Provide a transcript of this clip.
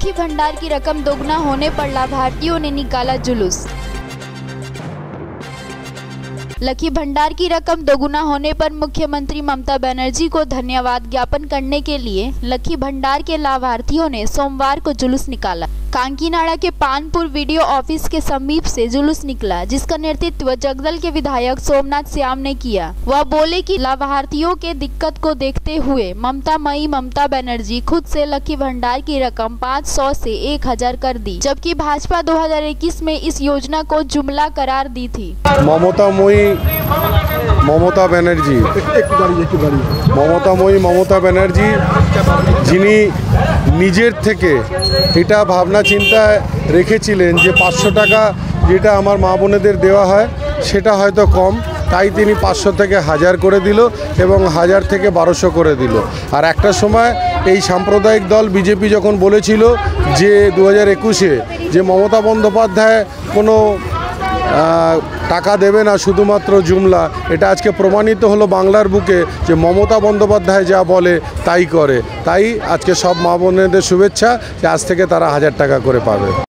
लक्ष्मी भंडार की रकम दोगुना होने पर लाभार्थियों ने निकाला जुलूस। लक्ष्मी भंडार की रकम दोगुना होने पर मुख्यमंत्री ममता बनर्जी को धन्यवाद ज्ञापन करने के लिए लक्ष्मी भंडार के लाभार्थियों ने सोमवार को जुलूस निकाला। कांकीनाड़ा के पानपुर वीडियो ऑफिस के समीप से जुलूस निकला, जिसका नेतृत्व जगदल के विधायक सोमनाथ श्याम ने किया। वह बोले कि लाभार्थियों के दिक्कत को देखते हुए ममता बनर्जी खुद से लक्ष्मी भंडार की रकम 500 से 1000 कर दी, जबकि भाजपा 2021 में इस योजना को जुमला करार दी थी। ममता बनर्जी যিনি নিজের থেকে এটা ভাবনা চিন্তা রেখেছিলেন যে 500 টাকা যেটা আমার মা বোনেদের দেওয়া হয় সেটা হয়তো কম, তাই তিনি 500 থেকে 1000 করে দিল এবং 1000 থেকে 1200 করে দিল। আর একটা সময় এই সাম্প্রদায়িক দল বিজেপি যখন বলেছিল যে 2021-এ যে মমতা বন্দ্যোপাধ্যায় কোনো টাকা দেবে না, শুধুমাত্র জুমলা, এটা আজকে প্রমাণিত হলো বাংলার বুকে যে মমতা বন্দ্যোপাধ্যায় যা বলে তাই করে। তাই আজকে সব মা বোনেদের শুভেচ্ছা যে আজ থেকে তারা 1000 টাকা করে পাবে।